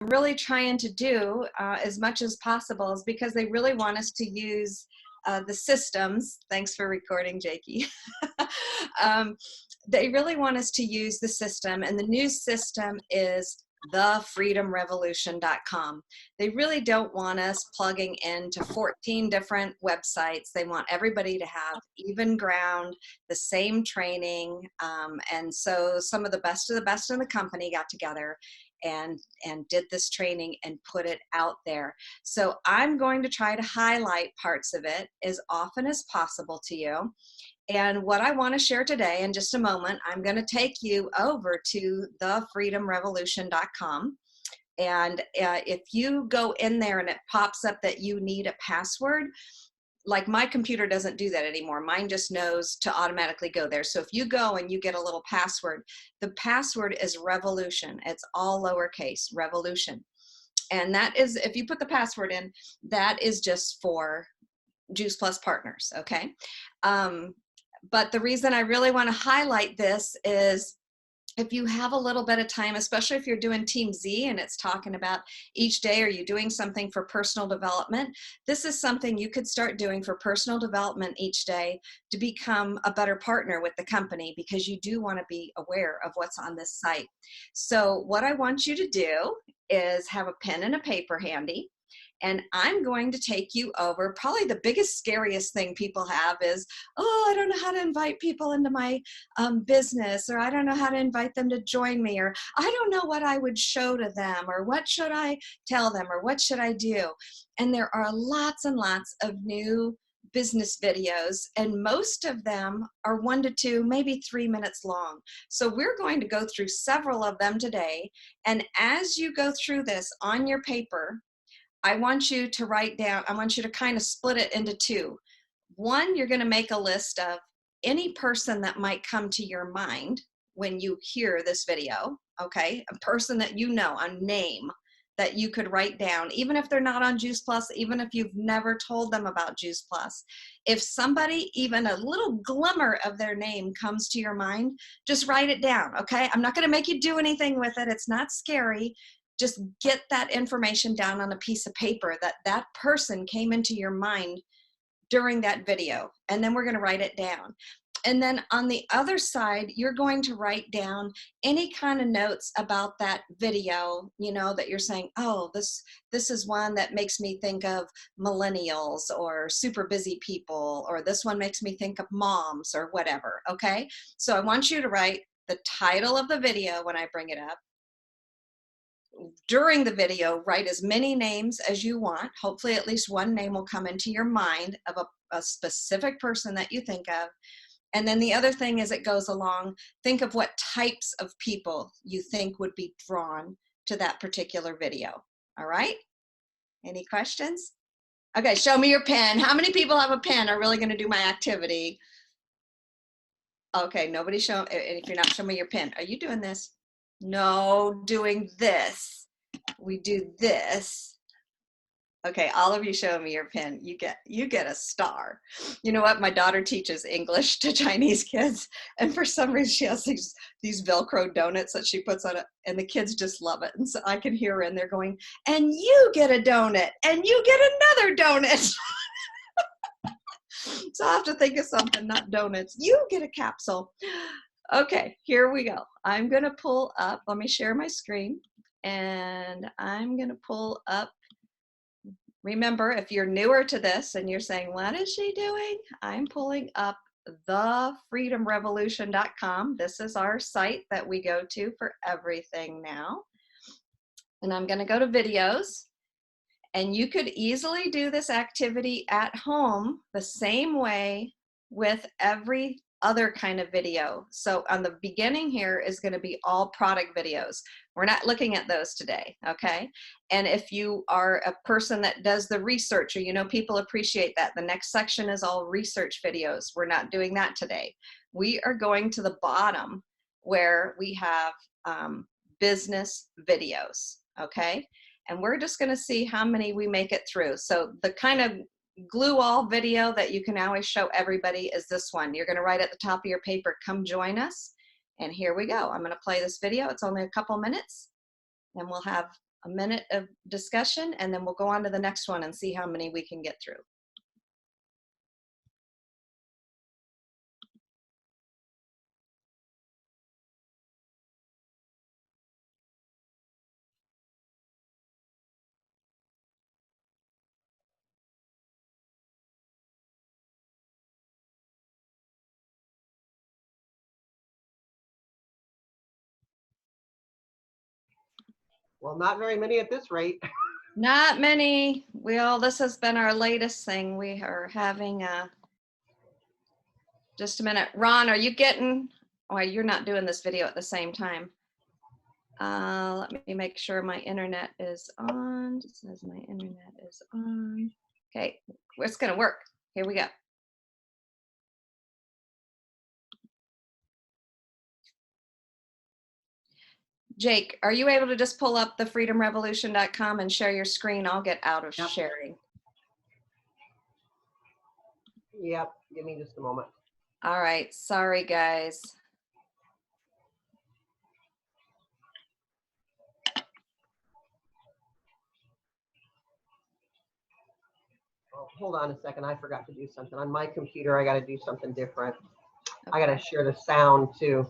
really trying to do as much as possible is because they really want us to use the systems. Thanks for recording, Jakey. um, they really want us to use the system, and the new system is thefreedomrevolution.com. They really don't want us plugging into 14 different websites. They want everybody to have even ground, the same training. And so some of the best in the company got together and did this training and put it out there. So I'm going to try to highlight parts of it as often as possible to you. And what I want to share today, in just a moment, I'm going to take you over to thefreedomrevolution.com. And if you go in there and it pops up that you need a password, like my computer doesn't do that anymore. Mine just knows to automatically go there. So if you go and you get a little password, the password is revolution. It's all lowercase, revolution. And that is, if you put the password in, that is just for Juice Plus partners, okay? But the reason I really want to highlight this is if you have a little bit of time, especially if you're doing Team Z and it's talking about each day, are you doing something for personal development? This is something you could start doing for personal development each day to become a better partner with the company, because you do want to be aware of what's on this site. So what I want you to do is have a pen and a paper handy. And I'm going to take you over. Probably the biggest, scariest thing people have is, oh, I don't know how to invite people into my business, or I don't know how to invite them to join me, or I don't know what I would show to them, or what should I tell them, or what should I do? And there are lots and lots of new business videos, and most of them are 1 to 2, maybe 3 minutes long. So we're going to go through several of them today. And as you go through this on your paper, I want you to write down, I want you to kind of split it into 2. One, you're going to make a list of any person that might come to your mind when you hear this video, okay? A person that you know, a name that you could write down, even if they're not on Juice Plus, even if you've never told them about Juice Plus. If somebody, even a little glimmer of their name comes to your mind, just write it down, okay? I'm not going to make you do anything with it. It's not scary. Just get that information down on a piece of paper that that person came into your mind during that video, and then we're going to write it down. And then on the other side, you're going to write down any kind of notes about that video, you know, that you're saying, oh, this is one that makes me think of millennials or super busy people, or this one makes me think of moms, or whatever, okay? So I want you to write the title of the video when I bring it up. During the video, write as many names as you want. Hopefully at least one name will come into your mind of a specific person that you think of. And then the other thing as it goes along, think of what types of people you think would be drawn to that particular video. All right? Any questions? Okay, show me your pen. How many people have a pen are really going to do my activity? Okay, nobody show, and if you're not, show me your pen. Are you doing this? No, doing this. We do this. Okay, all of you show me your pen. You get a star. You know what? My daughter teaches English to Chinese kids, and for some reason she has these Velcro donuts that she puts on it, and the kids just love it. And so I can hear her in there going, and you get a donut, and you get another donut. So I have to think of something, not donuts. You get a capsule. Okay, here we go. I'm gonna pull up, let me share my screen, and I'm gonna pull up. Remember, if you're newer to this and you're saying, what is she doing? I'm pulling up thefreedomrevolution.com. This is our site that we go to for everything now. And I'm going to go to videos. And you could easily do this activity at home the same way with every other kind of video. So on the beginning here is going to be all product videos. We're not looking at those today, okay? And if you are a person that does the research, or you know people appreciate that, the next section is all research videos. We're not doing that today. We are going to the bottom where we have business videos, okay? And we're just going to see how many we make it through. So the kind of glue all video that you can always show everybody is this one. You're going to write at the top of your paper, come join us. And here we go. I'm going to play this video. It's only a couple minutes, and we'll have a minute of discussion, and then we'll go on to the next one and see how many we can get through. Well, not very many at this rate. Not many. This has been our latest thing. We are having just a minute. Ron, are you getting, well, you're not doing this video at the same time. Let me make sure my internet is on. It says my internet is on. Okay, it's gonna work. Here we go. Jake, are you able to just pull up the freedomrevolution.com and share your screen? I'll get out of sharing. Yep, give me just a moment. All right, sorry guys. Oh, hold on a second, I forgot to do something. On my computer, I gotta do something different. Okay. I gotta share the sound too.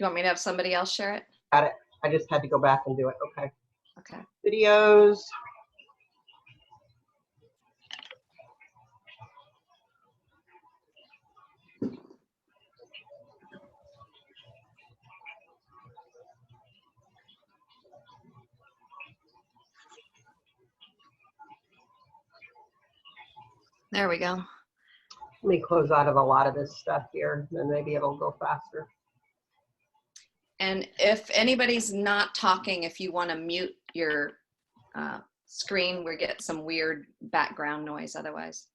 You want me to have somebody else share it? Got it. I just had to go back and do it. Okay. Okay. Videos. There we go. Let me close out of a lot of this stuff here, then maybe it'll go faster. And if anybody's not talking, if you want to mute your screen, we get some weird background noise otherwise.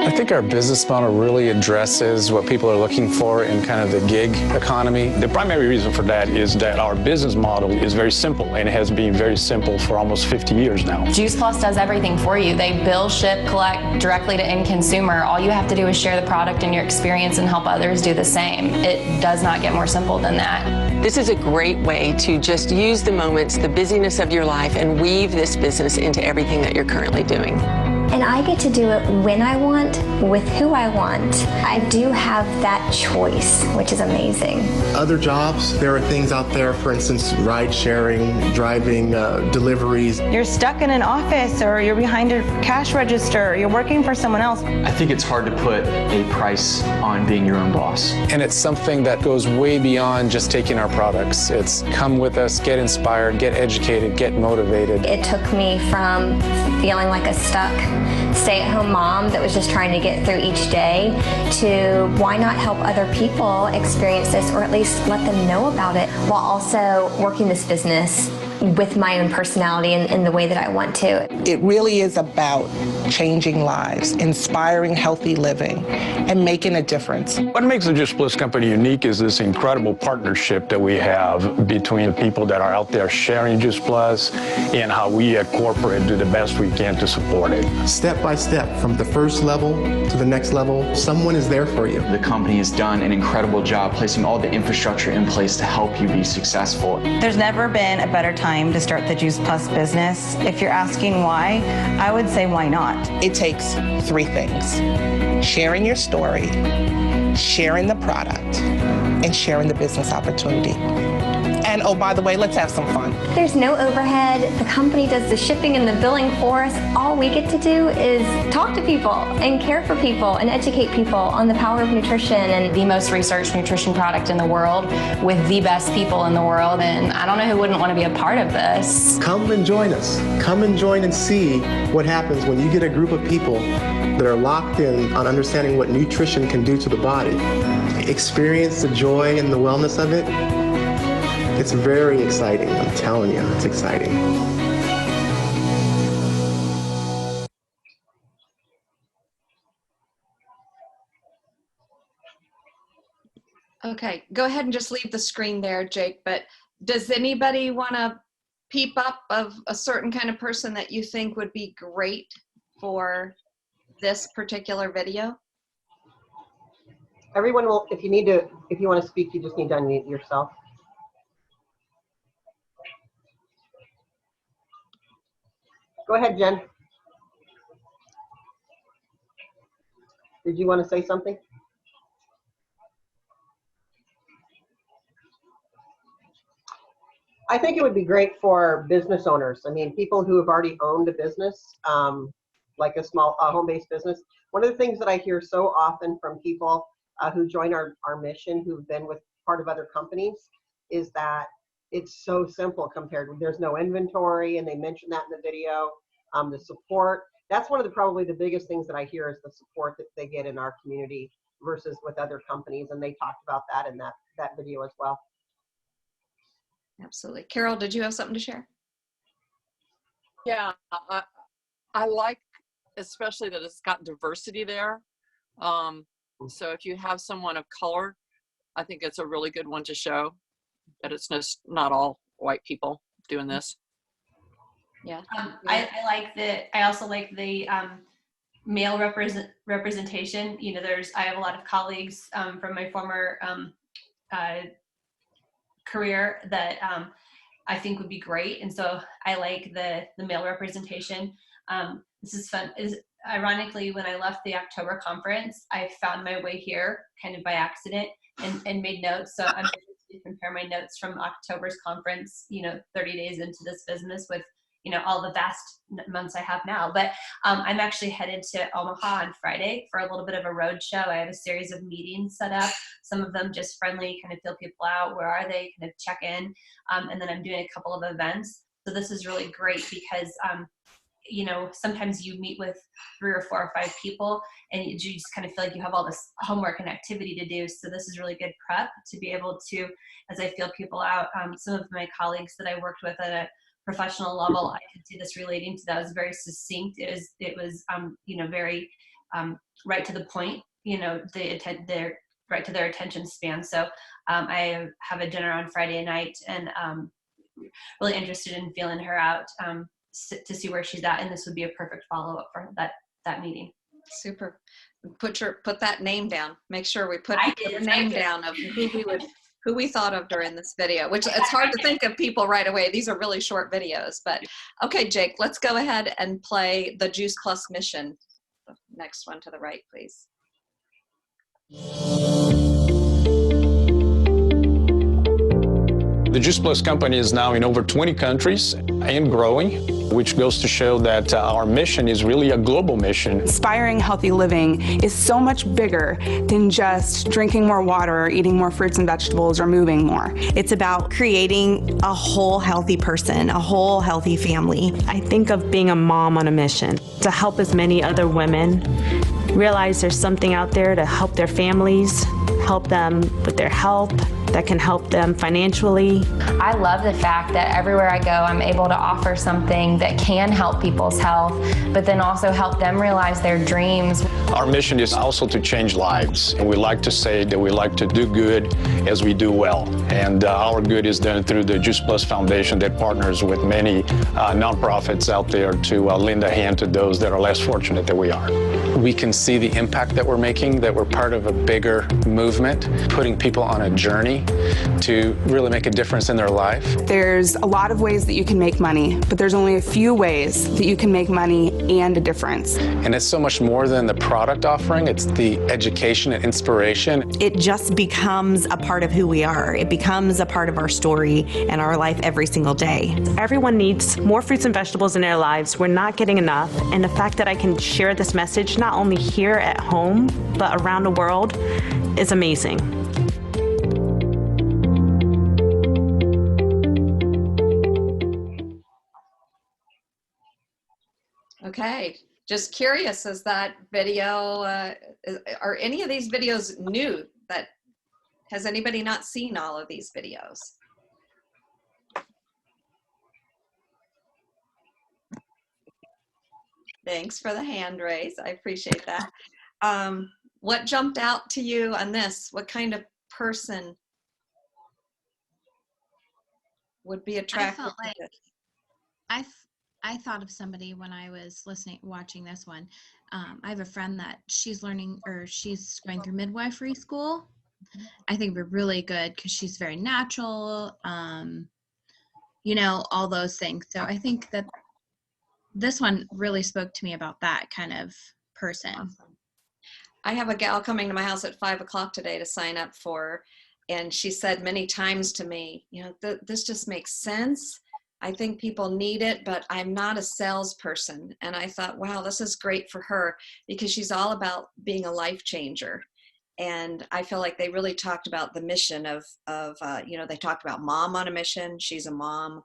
I think our business model really addresses what people are looking for in kind of the gig economy. The primary reason for that is that our business model is very simple, and it has been very simple for almost 50 years now. Juice Plus does everything for you. They bill, ship, collect directly to end consumer. All you have to do is share the product and your experience and help others do the same. It does not get more simple than that. This is a great way to just use the moments, the busyness of your life, and weave this business into everything that you're currently doing. And I get to do it when I want, with who I want. I do have that choice, which is amazing. Other jobs, there are things out there, for instance, ride sharing, driving, deliveries. You're stuck in an office, or you're behind a cash register, or you're working for someone else. I think it's hard to put a price on being your own boss. And it's something that goes way beyond just taking our products. It's come with us, get inspired, get educated, get motivated. It took me from feeling like a stuck stay-at-home mom that was just trying to get through each day to why not help other people experience this, or at least let them know about it, while also working this business with my own personality and in the way that I want to. It really is about changing lives, inspiring healthy living, and making a difference. What makes the Juice Plus company unique is this incredible partnership that we have between the people that are out there sharing Juice Plus and how we at corporate do the best we can to support it. Step by step, from the first level to the next level, someone is there for you. The company has done an incredible job placing all the infrastructure in place to help you be successful. There's never been a better time to start the Juice Plus business. If you're asking why, I would say why not? It takes three things: sharing your story, sharing the product, and sharing the business opportunity. And oh, by the way, let's have some fun. There's no overhead. The company does the shipping and the billing for us. All we get to do is talk to people and care for people and educate people on the power of nutrition. And The most researched nutrition product in the world with the best people in the world. And I don't know who wouldn't want to be a part of this. Come and join us. Come and join and see what happens when you get a group of people that are locked in on understanding what nutrition can do to the body. Experience the joy and the wellness of it. It's very exciting. I'm telling you, it's exciting. Okay, go ahead and just leave the screen there, Jake, but does anybody want to peep up of a certain kind of person that you think would be great for this particular video? Everyone will, if you want to speak, you just need to unmute yourself. Go ahead, Jen. Did you want to say something? I think it would be great for business owners. I mean, people who have already owned a business, like a small home-based business. One of the things that I hear so often from people who join our mission, who've been with part of other companies, is that it's so simple compared to, there's no inventory, and they mentioned that in the video. The support, that's one of the probably the biggest things that I hear is the support that they get in our community versus with other companies, and they talked about that in that video as well. Absolutely. Carol, did you have something to share? Yeah, I like especially that it's got diversity there. So if you have someone of color, I think it's a really good one to show that it's not all white people doing this. Yeah. I like the, I also like the male representation. You know, I have a lot of colleagues from my former career that I think would be great. And so I like the male representation. This is fun. Ironically, when I left the October conference, I found my way here kind of by accident and made notes. So I'm going to compare my notes from October's conference, 30 days into this business with, all the vast months I have now. But I'm actually headed to Omaha on Friday for a little bit of a road show. I have a series of meetings set up, some of them just friendly, kind of feel people out, where are they, kind of check in. And then I'm doing a couple of events. So this is really great because, sometimes you meet with 3 or 4 or 5 people and you just kind of feel like you have all this homework and activity to do. So this is really good prep to be able to, as I feel people out, some of my colleagues that I worked with at a professional level, I could see this relating to that. It was very succinct. It was very right to the point, they're right to their attention span. So I have a dinner on Friday night and really interested in feeling her out to see where she's at. And this would be a perfect follow-up for that meeting. Super. Put that name down. Make sure we put the name down of who we thought of during this video, which it's hard to think of people right away. These are really short videos, but okay, Jake, let's go ahead and play the Juice Plus mission. The next one to the right, please. The Juice Plus company is now in over 20 countries and growing, which goes to show that our mission is really a global mission. Inspiring healthy living is so much bigger than just drinking more water or eating more fruits and vegetables or moving more. It's about creating a whole healthy person, a whole healthy family. I think of being a mom on a mission to help as many other women realize there's something out there to help their families, help them with their health, that can help them financially. I love the fact that everywhere I go, I'm able to offer something that can help people's health, but then also help them realize their dreams. Our mission is also to change lives. And we like to say that we like to do good as we do well. And our good is done through the Juice Plus Foundation that partners with many nonprofits out there to lend a hand to those that are less fortunate than we are. We can see the impact that we're making, that we're part of a bigger movement, putting people on a journey to really make a difference in their life. There's a lot of ways that you can make money, but there's only a few ways that you can make money and a difference. And it's so much more than the product offering, it's the education and inspiration. It just becomes a part of who we are. It becomes a part of our story and our life every single day. Everyone needs more fruits and vegetables in their lives. We're not getting enough. And the fact that I can share this message not only here at home, but around the world is amazing. Okay, just curious, is that video, are any of these videos new? Has anybody not seen all of these videos? Thanks for the hand raise, I appreciate that. What jumped out to you on this? What kind of person would be attracted to this? I thought of somebody when I was watching this one. I have a friend that she's going through midwifery school. I think we're really good because she's very natural, all those things. So I think that this one really spoke to me about that kind of person. Awesome. I have a gal coming to my house at 5 o'clock today to sign up for, and she said many times to me, you know, this just makes sense. I think people need it, but I'm not a salesperson. And I thought, wow, this is great for her because she's all about being a life changer. And I feel like they really talked about the mission of you know, they talked about mom on a mission. She's a mom,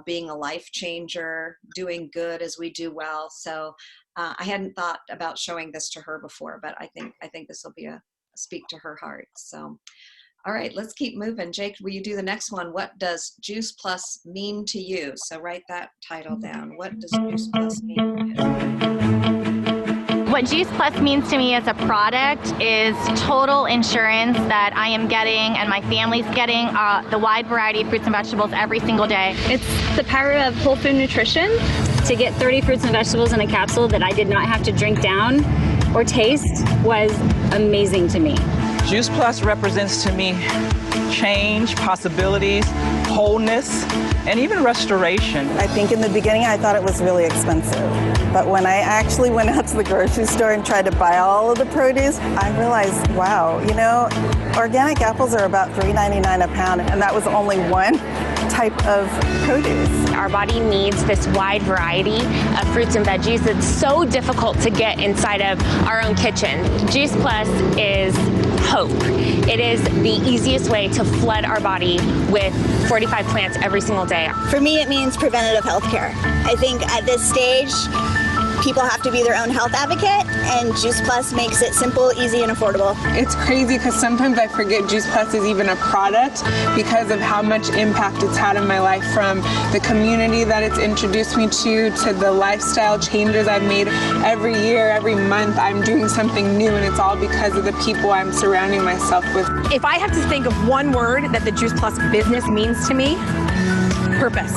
being a life changer, doing good as we do well. So I hadn't thought about showing this to her before, but I think this will be a speak to her heart. So, all right, let's keep moving. Jake, will you do the next one? What does Juice Plus mean to you? So write that title down. What does Juice Plus mean to you? What Juice Plus means to me as a product is total insurance that I am getting and my family's getting the wide variety of fruits and vegetables every single day. It's the power of whole food nutrition. To get 30 fruits and vegetables in a capsule that I did not have to drink down or taste was amazing to me. Juice Plus represents to me change, possibilities, wholeness, and even restoration. I think in the beginning I thought it was really expensive, but when I actually went out to the grocery store and tried to buy all of the produce, I realized, wow, you know, organic apples are about $3.99 a pound, and that was only one type of produce. Our body needs this wide variety of fruits and veggies that's so difficult to get inside of our own kitchen. Juice Plus is hope. It is the easiest way to flood our body with 45 plants every single day. For me, it means preventative health care. I think at this stage, people have to be their own health advocate, and Juice Plus makes it simple, easy, and affordable. It's crazy because sometimes I forget Juice Plus is even a product because of how much impact it's had in my life, from the community that it's introduced me to the lifestyle changes I've made. Every year, every month, I'm doing something new, and it's all because of the people I'm surrounding myself with. If I have to think of one word that the Juice Plus business means to me, purpose.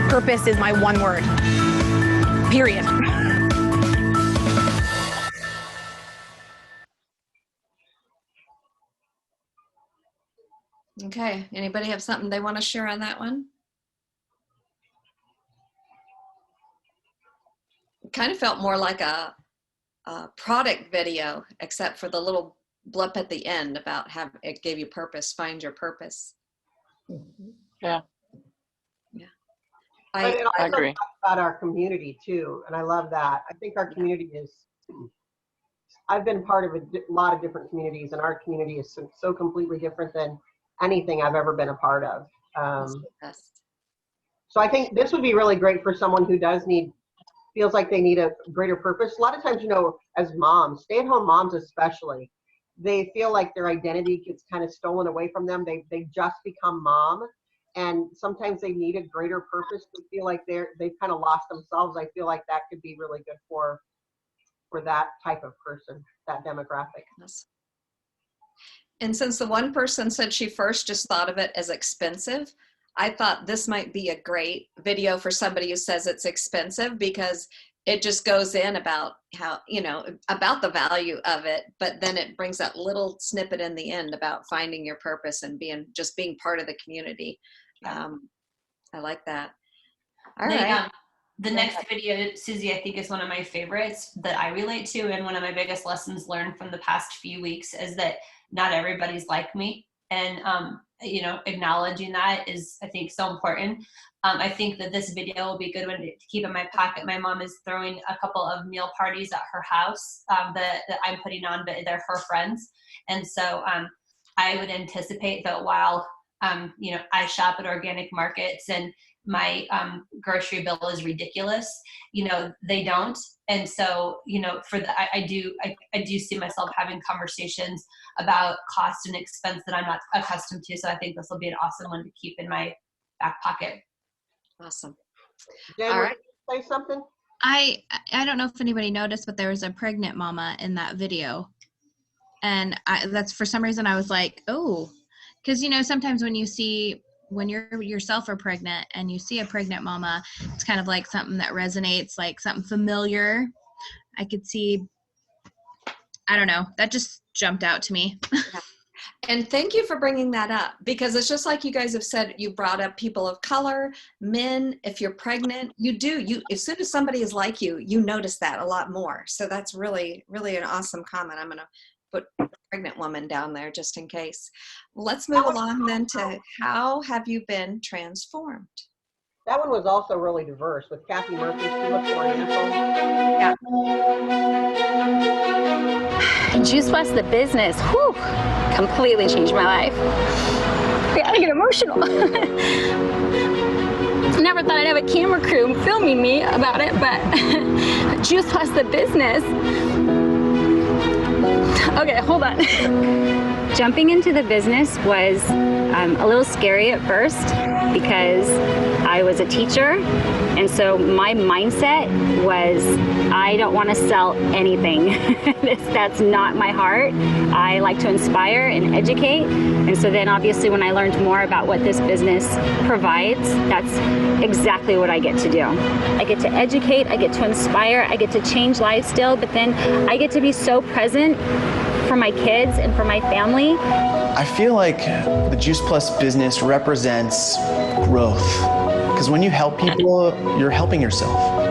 Purpose is my one word. Period. Okay, anybody have something they want to share on that one? It kind of felt more like a product video, except for the little blip at the end about how it gave you purpose, find your purpose. Yeah. Yeah. I I agree. About our community too, and I love that. I think our community is, I've been part of a lot of different communities, and our community is so completely different than anything I've ever been a part of. So I think this would be really great for someone who feels like they need a greater purpose. A lot of times, you know, as moms, stay-at-home moms especially, they feel like their identity gets kind of stolen away from them. They just become mom, and sometimes they need a greater purpose to feel like they've kind of lost themselves. I feel like that could be really good for that type of person, that demographic. Yes. And since the one person said she first just thought of it as expensive, I thought this might be a great video for somebody who says it's expensive, because it just goes in about how, you know, about the value of it, but then it brings that little snippet in the end about finding your purpose and being part of the community. I like that. All right. The next video, Susie, I think is one of my favorites that I relate to, and one of my biggest lessons learned from the past few weeks is that not everybody's like me. And, you know, acknowledging that is, I think, so important. I think that this video will be a good one to keep in my pocket. My mom is throwing a couple of meal parties at her house that I'm putting on, but they're her friends. And so I would anticipate that while, you know, I shop at organic markets and my grocery bill is ridiculous, you know, they don't. And so, you know, I do see myself having conversations about cost and expense that I'm not accustomed to. So I think this will be an awesome one to keep in my back pocket. Awesome. Jen, all right. Say something. I don't know if anybody noticed, but there was a pregnant mama in that video. And that's, for some reason, I was like, oh, because, you know, sometimes when you're yourself are pregnant and you see a pregnant mama, it's kind of like something that resonates, like something familiar. I could see, I don't know, that just jumped out to me. And thank you for bringing that up, because it's just like you guys have said, you brought up people of color, men. If you're pregnant, as soon as somebody is like you notice that a lot more. So that's really, really an awesome comment. I'm going to put pregnant woman down there just in case. Let's move along then to how have you been transformed? That one was also really diverse with Kathy Murphy. She looked oriental. Yeah. Juice Plus, the business, whew, completely changed my life. I get emotional. Never thought I'd have a camera crew filming me about it, but Juice Plus, the business. Okay, hold on. Jumping into the business was a little scary at first because I was a teacher, and so my mindset was I don't want to sell anything. That's not my heart. I like to inspire and educate, and so then obviously when I learned more about what this business provides, that's exactly what I get to do. I get to educate, I get to inspire, I get to change lives still, but then I get to be so present for my kids and for my family. I feel like the Juice Plus business represents growth, because when you help people, you're helping yourself.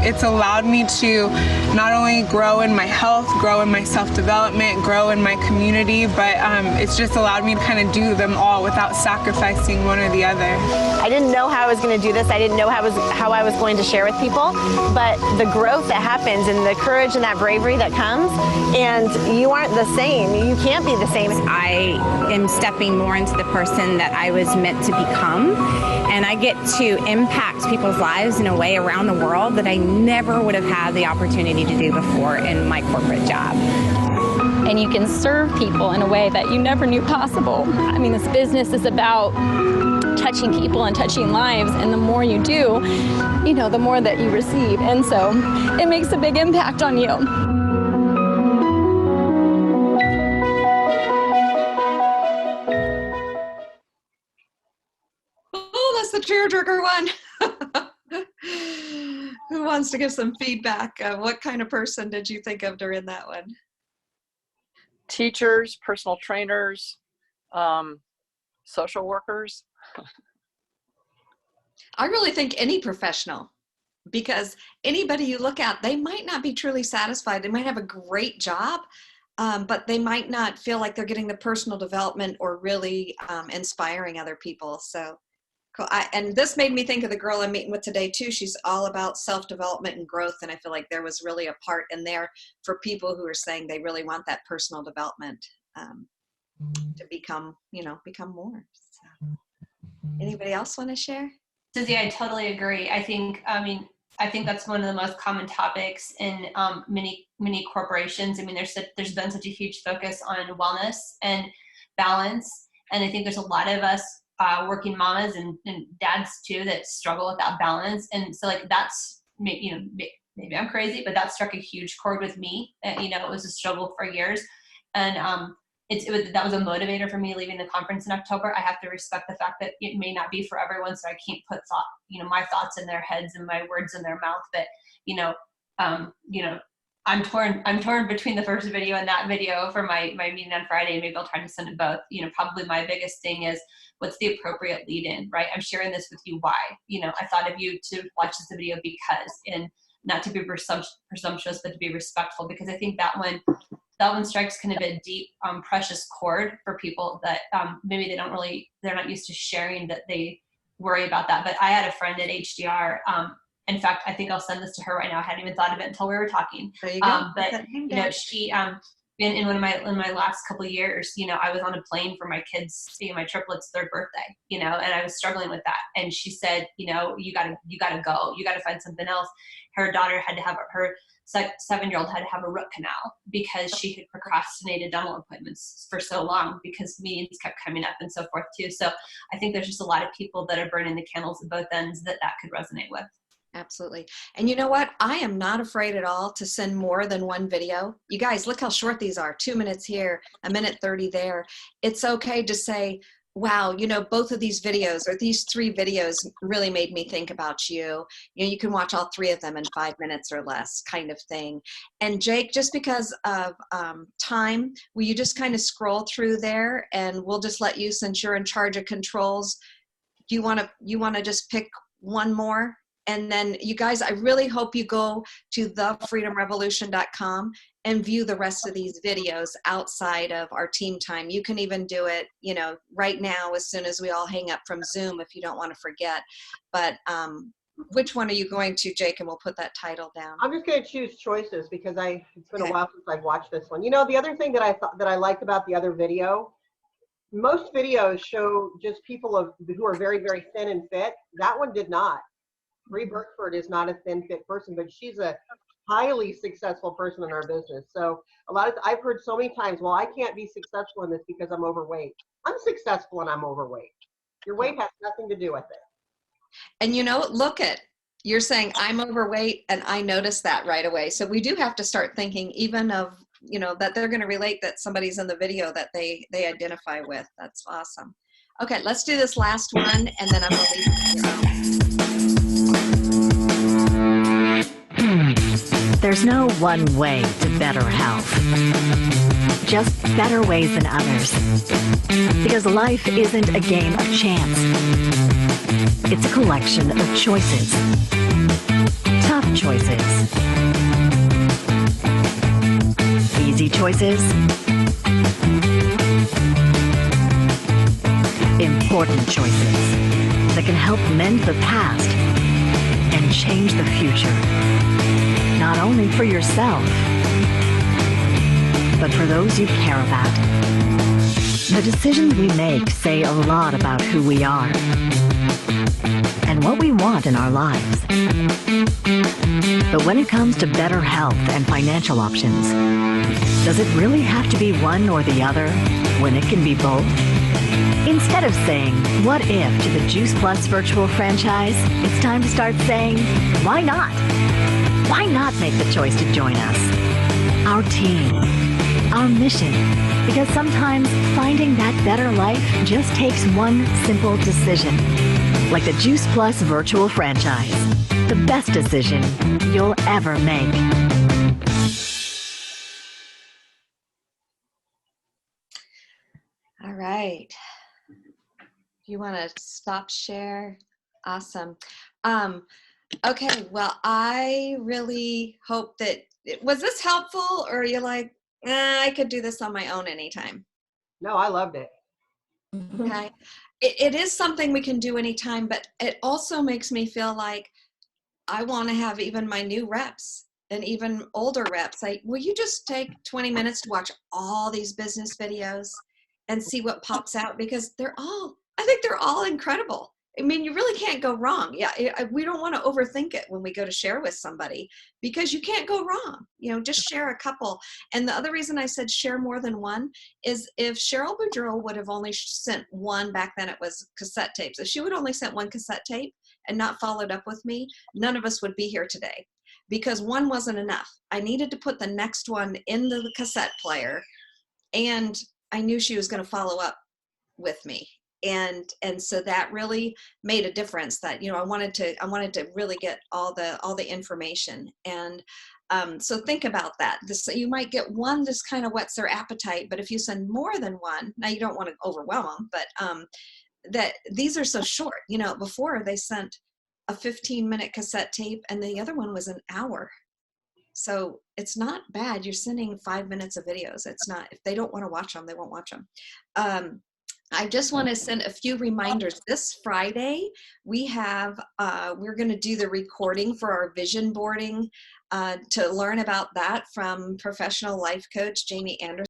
It's allowed me to not only grow in my health, grow in my self-development, grow in my community, but it's just allowed me to kind of do them all without sacrificing one or the other. I didn't know how I was going to do this. I didn't know how I was going to share with people, but the growth that happens and the courage and that bravery that comes, and you aren't the same. You can't be the same. I am stepping more into the person that I was meant to become, and I get to impact people's lives in a way around the world that I never would have had the opportunity to do before in my corporate job. And you can serve people in a way that you never knew possible. I mean, this business is about touching people and touching lives, and the more you do, you know, the more that you receive. And so it makes a big impact on you. Oh, that's the tearjerker one. Who wants to give some feedback? What kind of person did you think of during that one? Teachers, personal trainers, social workers. I really think any professional, because anybody you look at, they might not be truly satisfied. They might have a great job, but they might not feel like they're getting the personal development or really inspiring other people. So cool. And this made me think of the girl I'm meeting with today too. She's all about self-development and growth. And I feel like there was really a part in there for people who are saying they really want that personal development to become more. So, anybody else want to share? Susie, I totally agree. I think that's one of the most common topics in many corporations. I mean, there's been such a huge focus on wellness and balance. And I think there's a lot of us working mamas and dads too that struggle with that balance. And so like that's, maybe I'm crazy, but that struck a huge chord with me. It was a struggle for years. And that was a motivator for me leaving the conference in October. I have to respect the fact that it may not be for everyone, so I can't put my thoughts in their heads and my words in their mouth. But I'm torn between the first video and that video for my meeting on Friday. Maybe I'll try to send it both. Probably my biggest thing is what's the appropriate lead in, right? I'm sharing this with you. Why? I thought of you to watch this video because, and not to be presumptuous, but to be respectful, because I think that one strikes kind of a deep, precious chord for people that maybe they're not used to sharing, that they worry about that. But I had a friend at HDR. In fact, I think I'll send this to her right now. I hadn't even thought of it until we were talking. There you go. But she, in one of my last couple of years, I was on a plane for my kids, my triplets' third birthday, and I was struggling with that. And she said, you gotta go. You gotta find something else. Her daughter had to have her 7-year-old had to have a root canal because she had procrastinated dental appointments for so long because meetings kept coming up and so forth too. So I think there's just a lot of people that are burning the candles at both ends that could resonate with. Absolutely. And you know what? I am not afraid at all to send more than one video. You guys, look how short these are. 2 minutes here, 1:30 there. It's okay to say, wow, you know, both of these videos, or these 3 videos, really made me think about you. You know, you can watch all 3 of them in 5 minutes or less, kind of thing. And Jake, just because of time, will you just kind of scroll through there, and we'll just let you, since you're in charge of controls, do you want to just pick one more? And then you guys, I really hope you go to thefreedomrevolution.com and view the rest of these videos outside of our team time. You can even do it, you know, right now as soon as we all hang up from Zoom if you don't want to forget. But which one are you going to, Jake? And we'll put that title down. I'm just going to choose choices because it's been a while since I've watched this one. You know, the other thing that I liked about the other video, most videos show just people who are very, very thin and fit. That one did not. Bree Burkford is not a thin, fit person, but she's a highly successful person in our business. So I've heard so many times, well, I can't be successful in this because I'm overweight. I'm successful and I'm overweight. Your weight has nothing to do with it. And you know, you're saying I'm overweight, and I noticed that right away. So we do have to start thinking even of, you know, that they're going to relate that somebody's in the video that they identify with. That's awesome. Okay, let's do this last one, and then I'm going to leave it on. There's no one way to better health, just better ways than others. Because life isn't a game of chance. It's a collection of choices. Tough choices. Easy choices. Important choices that can help mend the past and change the future. Not only for yourself, but for those you care about. The decisions we make say a lot about who we are and what we want in our lives. But when it comes to better health and financial options, does it really have to be one or the other when it can be both? Instead of saying, what if, to the Juice Plus virtual franchise, it's time to start saying, why not? Why not make the choice to join us? Our team, our mission, because sometimes finding that better life just takes one simple decision. Like the Juice Plus virtual franchise, the best decision you'll ever make. All right. You want to stop share? Awesome. Okay, well, I really hope that, was this helpful, or are you like, I could do this on my own anytime? No, I loved it. Okay. It is something we can do anytime, but it also makes me feel like I want to have even my new reps and even older reps. Like, will you just take 20 minutes to watch all these business videos and see what pops out? Because I think they're all incredible. I mean, you really can't go wrong. Yeah, we don't want to overthink it when we go to share with somebody, because you can't go wrong. You know, just share a couple. And the other reason I said share more than one is if Cheryl Boudreau would have only sent one, back then it was cassette tapes. If she would only sent one cassette tape and not followed up with me, none of us would be here today, because one wasn't enough. I needed to put the next one in the cassette player, and I knew she was going to follow up with me. And so that really made a difference, that, you know, I wanted to really get all the information. And so think about that. You might get one that's kind of whets their appetite, but if you send more than one, now you don't want to overwhelm them, but that these are so short. You know, before they sent a 15-minute cassette tape and the other one was an hour. So it's not bad. You're sending 5 minutes of videos. It's not, if they don't want to watch them, they won't watch them. I just want to send a few reminders. This Friday, we're going to do the recording for our vision boarding to learn about that from professional life coach Jamie Anderson.